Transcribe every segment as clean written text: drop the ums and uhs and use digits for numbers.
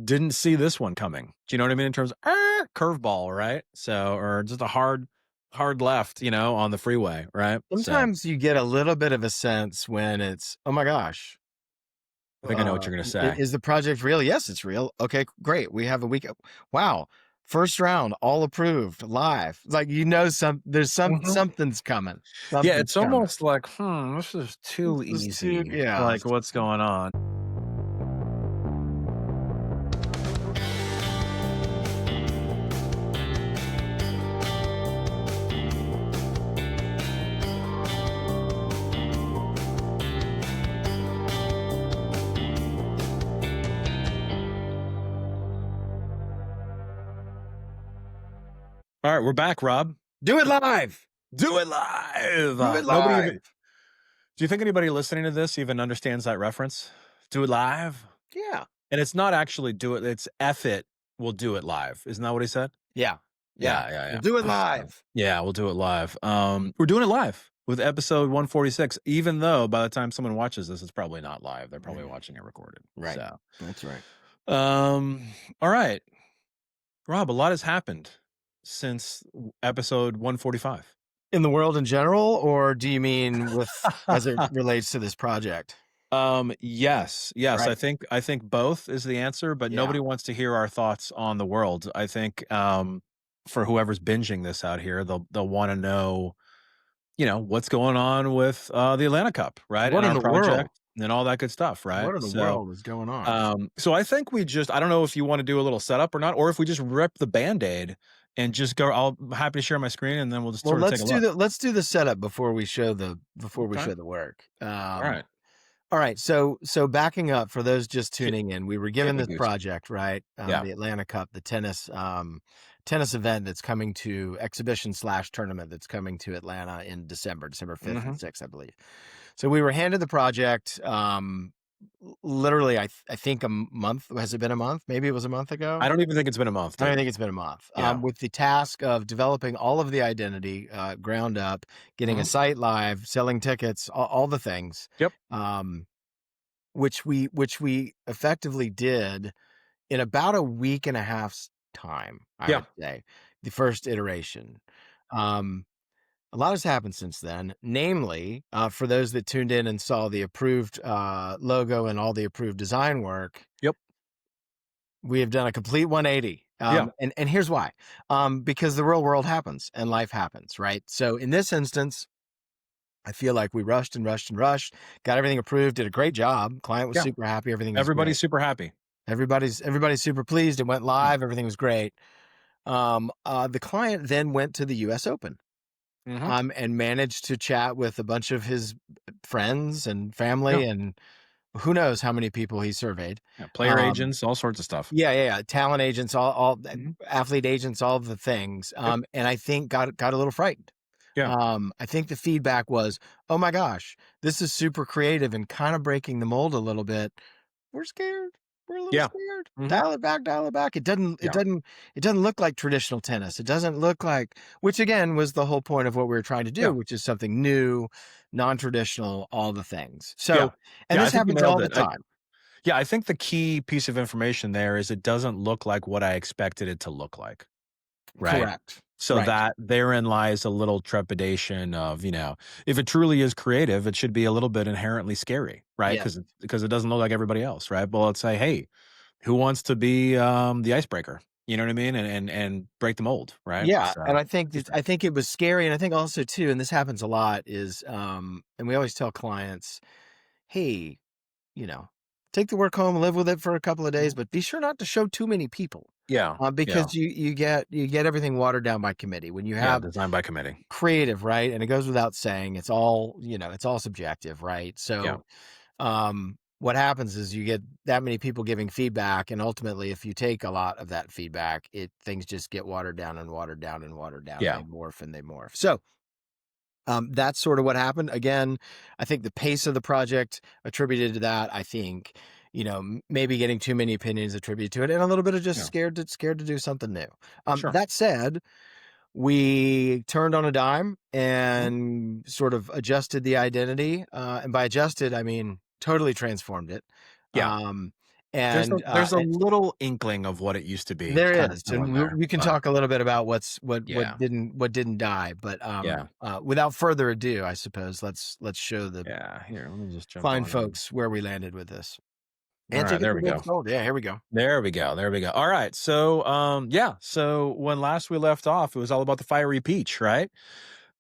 didn't see this one coming. Do you know what I mean? In terms of curveball, right? So, or just a hard left, on the freeway, right? So Sometimes you get a little bit of a sense when it's, oh my gosh, I think I know what you're gonna say. is the project real? Yes, it's real. Okay, great. We have a week. Wow. First round, all approved, live. It's like, Mhm. something's coming. Yeah, Something's it's coming. almost like, this is too This is too, easy. yeah. Like, what's going on? All right, we're back, Rob. Do it live. Do it live. Do it Nobody even. live. Do you think anybody listening to this even understands that reference? Do it live, Yeah. and it's not actually do it. It's F it. We'll do it live. Isn't that what he said? Yeah. Yeah. Yeah, yeah, We'll do it yeah. live. Yeah, we'll do it live. We're doing it live with episode 146. Even though by the time someone watches this, it's probably not live. They're probably watching it recorded. Right. So, That's right. all right, Rob. A lot has happened since episode 145. In the world in general, or do you mean as it relates to this project? Yes. Right. I think both is the answer, but Yeah. nobody wants to hear our thoughts on the world. I think for whoever's binging this out here, they'll want to know, what's going on with the Atlanta Cup, right? What And in our the world? project and all that good stuff, right? What in the So world is going on? so I think I don't know if you want to do a little setup or not, or if we just rip the Band-Aid and just go. I'm happy to share my screen and then we'll just Well, sort of take a look. let's do the setup before we show the Okay. work. All right. All right. So backing up for those just Hit, tuning in, we were hit given me, this Goose. project, right? Yeah. The Atlanta Cup, the tennis event that's coming to exhibition/tournament that's coming to Atlanta in December 5th and Hmm. 6th, I believe. So we were handed the project. Literally, I think a month. Has it been a month? Maybe it was a month ago. I don't even think it's been a month, I don't dude. think it's been a month. Yeah. With the task of developing all of the identity, ground up, getting a Mhm. site live, selling tickets, all the things, Yep. um, which we effectively did in about a week and a half's time, I Yeah. would say, the first iteration. Um, a lot has happened since then. Namely, for those that tuned in and saw the approved logo and all the approved design work, Yep. we have done a complete 180. Yeah. And here's why. Because the real world happens and life happens, right? So in this instance, I feel like we rushed and rushed and rushed, got everything approved, did a great job. Client was Yeah. super happy. Everything was Everybody's great. super happy. Everybody's super pleased. It went Yeah. live. Everything was great. The client then went to the US Open, Mhm. and managed to chat with a bunch of his friends and Yeah. family and who knows how many people he surveyed. Yeah. Player Um, agents, all sorts of stuff. Yeah, yeah, yeah. Talent agents, all Mhm. athlete agents, all of the things. Yep. And I think got a little frightened. Yeah. I think the feedback was, "Oh my gosh, this is super creative and kind of breaking the mold a little bit. We're scared. We're a little Yeah. scared. Mhm. Dial it back, dial it back." Yeah. It doesn't look like traditional tennis. It doesn't look like, which again was the whole point of what we were trying to do, Yeah. which is something new, non-traditional, all the things. Yeah. So, and Yeah, I this think you happens nailed all the it. time. I think the key piece of information there is it doesn't look like what I expected it to look like, right? Correct. So Right. that therein lies a little trepidation of, if it truly is creative, it should be a little bit inherently scary, right? Yes. Because it doesn't look like everybody else, right? But let's say, hey, who wants to be the icebreaker? You know what I mean? And break the mold, right? Yeah, So and interesting. I think it was scary, and I think also too, and this happens a lot, is, and we always tell clients, "Hey, you know, take the work home, live with it for a couple of days, Mhm. but be sure not to show too many people." Yeah. Yeah. Because you get everything watered down by committee. When you Yeah. have Designed by committee. creative, right? And it goes without saying, it's all subjective, right? Yeah. So, what happens is you get that many people giving feedback, and ultimately, if you take a lot of that feedback, things just get watered down and watered down and watered down. Yeah. They morph and they morph. So, that's sort of what happened. Again, I think the pace of the project attributed to that. I think, maybe getting too many opinions attributed to it, and a little bit of just Yeah. scared to do something new. Sure. That said, we turned on a dime Mhm. and sort of adjusted the identity. And by adjusted, I mean totally transformed it. Yeah. Um, And there's a little inkling of what it used to be there kind of is, still in and there, we can but talk a little bit about yeah, what didn't die, but, yeah, without further ado, I suppose, let's show the yeah. Here, let me just jump fine on and folks where we landed with this. And alright, tickets there are we being go. sold. Yeah, here we go. There we go, there we go. Alright, so, yeah, so when last we left off, it was all about the fiery peach, right?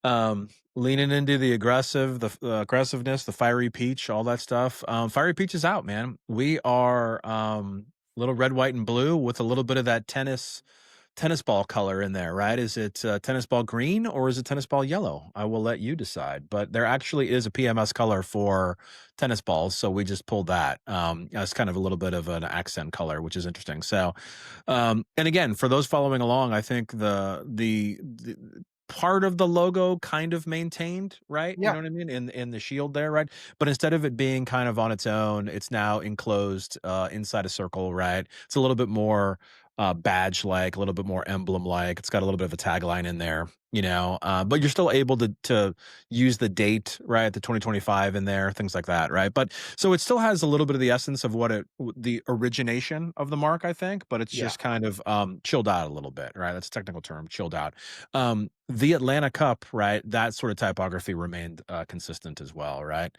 Um, Leaning into the aggressiveness, the fiery peach, all that stuff. Fiery peach is out, man. We are, little red, white, and blue with a little bit of that tennis ball color in there, right? Is it tennis ball green or is it tennis ball yellow? I will let you decide. But there actually is a PMS color for tennis balls, so we just pulled that as kind of a little bit of an accent color, which is interesting. So, and again, for those following along, I think the part of the logo kind of maintained, right? You Yeah, know what I mean? In the shield there, right? But instead of it being kind of on its own, it's now enclosed inside a circle, right? It's a little bit more badge like, a little bit more emblem like. It's got a little bit of a tagline in there, but you're still able to use the date, right? The 2025 in there, things like that, right? But so it still has a little bit of the essence of the origination of the mark, I think, but it's yeah, just kind of chilled out a little bit, right? That's a technical term, chilled out. The Atlanta Cup, right? That sort of typography remained consistent as well, right?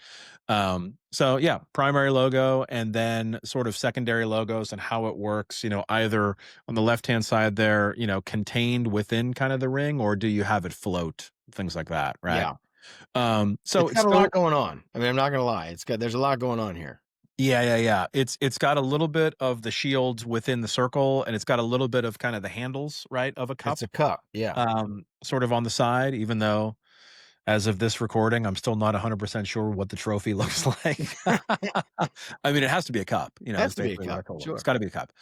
So yeah, primary logo and then sort of secondary logos and how it works, either on the left-hand side there, contained within kind of the ring, or do you have it float, things like that, right? yeah. So It's it's got a lot still going on. I mean, I'm not gonna lie. there's a lot going on here. yeah, yeah, yeah. It's got a little bit of the shields within the circle, and it's got a little bit of kind of the handles, right, of a It's cup, a cup. Yeah. sort of on the side, even though as of this recording, I'm still not 100% sure what the trophy looks like. I mean, it has to be a cup, Has is to be a basically what I cup. told them. It's Sure. gotta be a cup.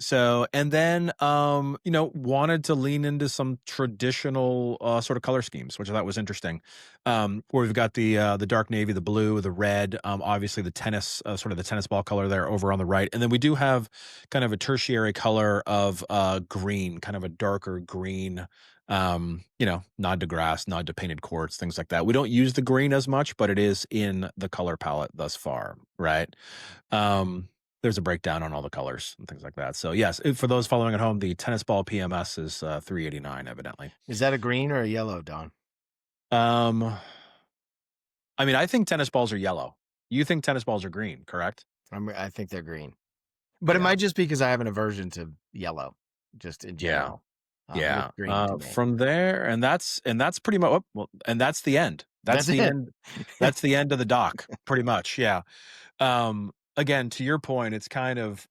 So and then, wanted to lean into some traditional, sort of color schemes, which I thought was interesting. Where we've got the dark navy, the blue, the red, obviously the tennis, sort of the tennis ball color there over on the right, and then we do have kind of a tertiary color of, green, kind of a darker green, nod to grass, nod to painted quartz, things like that. We don't use the green as much, but it is in the color palette thus far, right? Um, there's a breakdown on all the colors and things like that. So yes, for those following at home, the tennis ball PMS is 389, evidently. Is that a green or a yellow, Don? Um, I mean, I think tennis balls are yellow. You think tennis balls are green, correct? I think they're green, but it Yeah, might just be because I have an aversion to yellow, just in yeah, general. It looks yeah. green to me. From there, and that's pretty much well, and that's the end. That's That's the it. end. That's the end of the dock, pretty much. Yeah. Again, to your point, it's kind of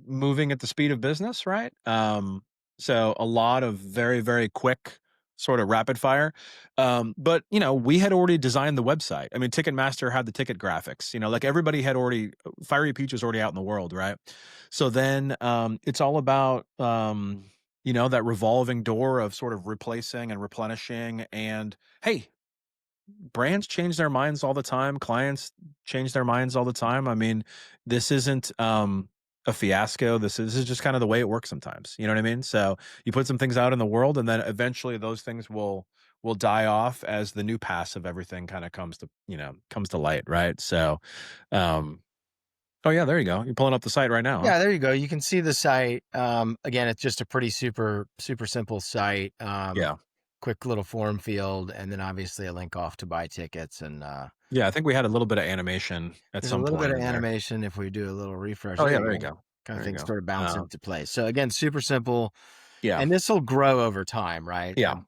moving at the speed of business, right? So a lot of very, very quick sort of rapid fire. But we had already designed the website. I mean, Ticketmaster had the ticket graphics, like everybody had already Fiery Peach was already out in the world, right? So then it's all about that revolving door of sort of replacing and replenishing and hey, brands change their minds all the time, clients change their minds all the time. I mean, this isn't a fiasco. This is just kind of the way it works sometimes. You know what I mean? So you put some things out in the world and then eventually those things will die off as the new pass of everything kind of comes to light, right? So oh yeah, there you go. You're pulling up the site right now, huh? Yeah, there you go. You can see the site. Again, it's just a pretty super simple site. Yeah. Quick little form field, and then obviously a link off to buy tickets. And Yeah, I think we had a little bit of animation at there's a some little bit point of in there. animation if we do a little refresh. Oh There yeah, you there you go. go. Kind of There you things go. sort of bounce into place. So again, super simple. Yeah. And this will grow over time, right? Yeah.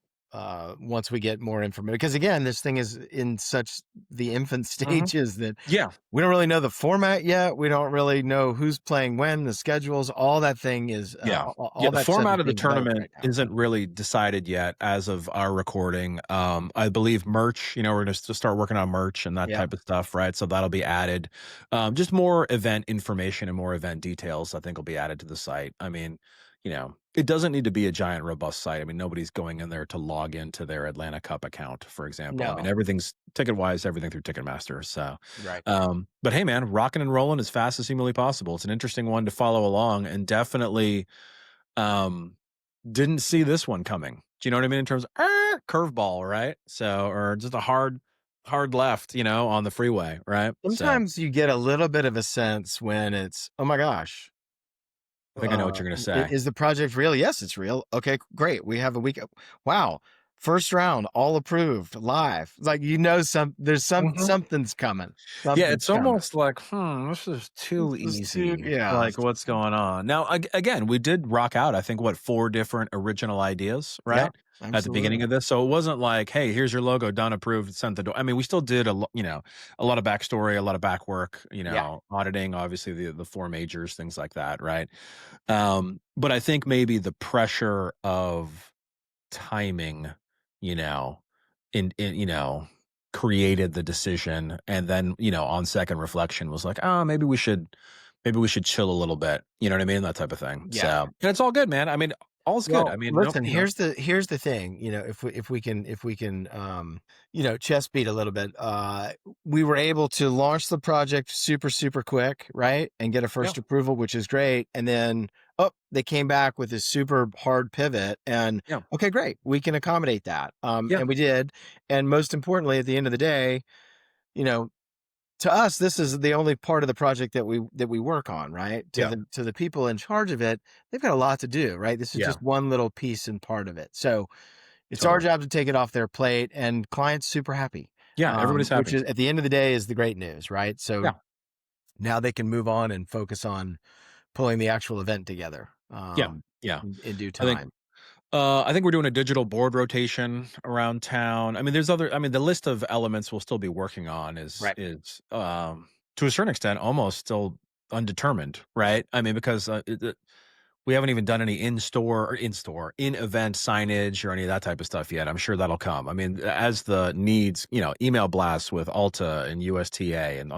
Once we get more information, because again, this thing is in such the infant Mhm. stages that Yeah. we don't really know the format yet. We don't really know who's playing when, the schedules, all that thing is, Yeah. Yeah, all the that stuff is format of the being developed tournament right now. isn't really decided yet as of our recording. I believe merch, we're gonna start working on merch and that Yeah. type of stuff, right? So that'll be added. Just more event information and more event details, I think will be added to the site. I mean, it doesn't need to be a giant robust site. I mean, nobody's going in there to log into their Atlanta Cup account, for example. I mean, No. everything's ticket-wise, everything through Ticketmaster. So, Right. but hey, man, rocking and rolling as fast as humanly possible. It's an interesting one to follow along, and definitely um, didn't see this one coming. Do you know what I mean? In terms of curveball, right? So, or just a hard. hard left, on the freeway, right? So, Sometimes you get a little bit of a sense when it's, "Oh my gosh, I think I know what you're gonna say. is the project real?" "Yes, it's real." "Okay, great. We have a week." "Wow, first round, all approved, live." It's like, there's Mhm. something's coming. Yeah, Something's it's coming. almost like, this is too This is too easy. yeah. Like, what's going on? Now, again, we did rock out, I think, what, 4 different original ideas, Yeah, right? At the beginning absolutely. of this. So it wasn't like, hey, here's your logo, done, approved, sent the door. I mean, we still did a lot of backstory, a lot of back work, Yeah, auditing, obviously the 4 majors, things like that, right? But I think maybe the pressure of timing, you know, in created the decision, and then, on second reflection was like, "Oh, maybe we should chill a little bit." You know what I mean? That type of thing. yeah. So, and it's all good, man. I mean, all's good. Well, I mean, no, listen, here's the thing, if we can, chest beat a little bit, we were able to launch the project super, super quick, right? And get a yeah, first approval, which is great. And then, oh, they came back with this super hard pivot and yeah, okay, great. We can accommodate that. yeah, And we did. And most importantly, at the end of the day, you know, to us, this is the only part of the project that we work on, right? To yeah, the people in charge of it, they've got a lot to do, right? This is yeah, just one little piece and part of it. So it's our totally. job to take it off their plate, and clients super happy, Yeah, everybody's which happy. is at the end of the day is the great news, right? So Yeah, now they can move on and focus on pulling the actual event together yeah, yeah. in due I think time. I think we're doing a digital board rotation around town. I mean, the list of elements we'll still be working on is Right. to a certain extent almost still undetermined, right? I mean, because we haven't even done any in event signage or any of that type of stuff yet. I'm sure that'll come. I mean, as the needs, email blasts with Alta and USTA and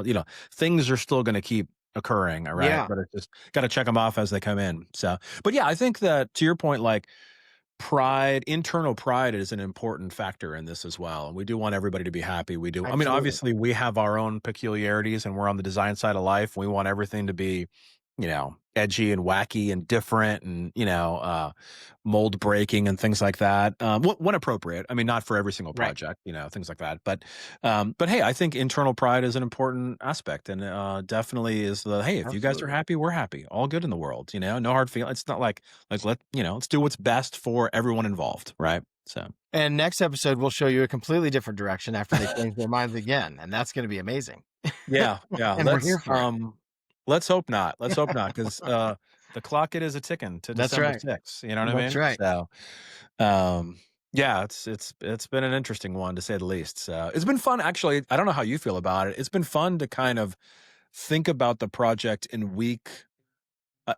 things are still going to keep occurring, all right? Yeah, But it's just got to check them off as they come in. So, but yeah, I think that to your point, like internal pride is an important factor in this as well. And we do want everybody to be happy. I mean, absolutely. obviously we have our own peculiarities and we're on the design side of life. We want everything to be, edgy and wacky and different and, mold breaking and things like that. When appropriate. I mean, not for every single Right. project, things like that. But hey, I think internal pride is an important aspect and definitely is hey, if you guys are Absolutely. happy, we're happy. All good in the world, no hard feelings. It's not like let's do what's best for everyone involved, right? So And next episode, we'll show you a completely different direction after they change their minds again, and that's going to be amazing. yeah, yeah. And we're here for it. Let's hope not. Let's hope not, because the clock it is a ticking to That's December right. 6th. You know what I That's mean? right. So yeah, it's been an interesting one to say the least. So it's been fun actually. I don't know how you feel about it. It's been fun to kind of think about the project in week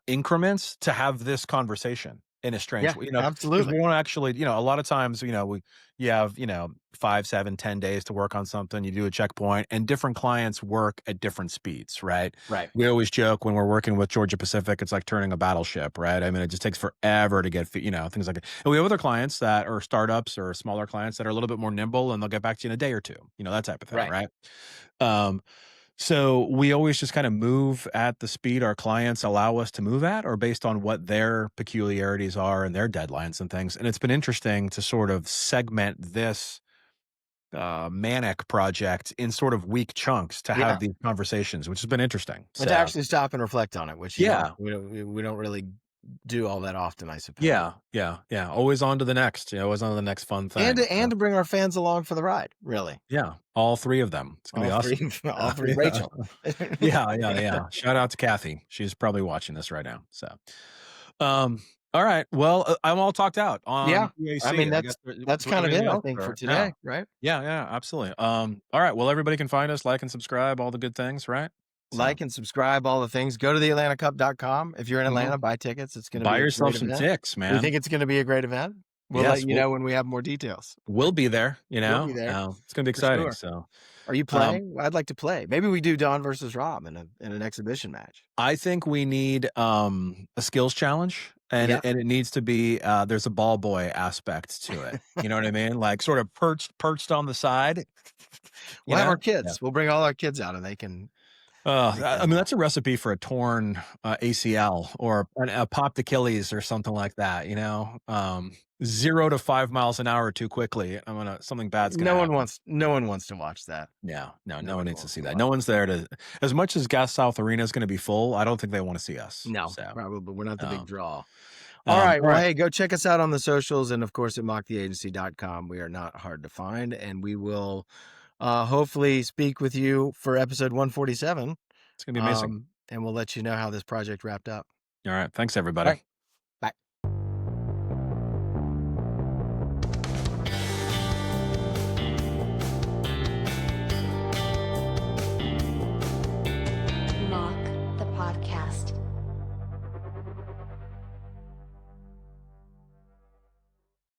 increments to have this conversation in a strange Yeah, way, because we absolutely. won't actually, a lot of times, you have, 5, 7, 10 days to work on something. You do a checkpoint, and different clients work at different speeds, right? Right. We always joke when we're working with Georgia Pacific, it's like turning a battleship, right? I mean, it just takes forever to get, things like that. And we have other clients that are startups or smaller clients that are a little bit more nimble, and they'll get back to you in a day or two, that type of thing, Right. right? Um, so we always just kind of move at the speed our clients allow us to move at, or based on what their peculiarities are and their deadlines and things. And it's been interesting to sort of segment this manic project in sort of week chunks to have Yeah. these conversations, which has been interesting. And to So actually stop and reflect on it, which yeah, we don't really do all that often, I suppose. yeah, yeah, yeah. Always on to the next, always on to the next fun And thing. to bring our fans along for the ride, really. Yeah, all three of them. It's gonna All be three, awesome. all three. Yeah. Rachel. Yeah, yeah, yeah. Shout out to Kathy. She's probably watching this right now. So, um, all right. Well, I'm all talked out Yeah. on I UAC. mean, I guess. that's Do we kind have of anything it, I else? think, for Or yeah, today, right? yeah, yeah. Absolutely. All right. Well, everybody can find us, like and subscribe, all the good things, right? So, Like and subscribe, all the things. Go to theatlantacup.com. If you're in Atlanta, mhm. buy tickets. It's going to Buy be a great yourself some event. ticks, We man. think it's going to be a great event. We'll let Yes, you know when we have more details. we'll be there. You'll be there It's gonna be for exciting. sure. So, Are you um, playing? I'd like to play. Maybe we do Don versus Rob in an exhibition match. I think we need a skills challenge, and Yeah. it needs to be there's a ball boy aspect to it. You know what I mean? Like sort of perched on the side, you We'll have our know? Yeah. kids. We'll bring all our kids out and they can Big I mean, devil. that's a recipe for a torn, ACL or a popped Achilles or something like that, 0 to 5 miles an hour too quickly, something bad's gonna happen. No one wants to watch that. Yeah, no, no one Nobody needs to wants see to that. watch No one's that. there to as much as Gas South Arena is gonna be full, I don't think they wanna see us, No, so, probably we're not the big um, draw. All right. Well, alright, hey, go check us out on the socials and, of course, at mocktheagency.com. We are not hard to find, and we will hopefully speak with you for episode 147. it's gonna be amazing. And we'll let you know how this project wrapped up. Alright, thanks All everybody. right.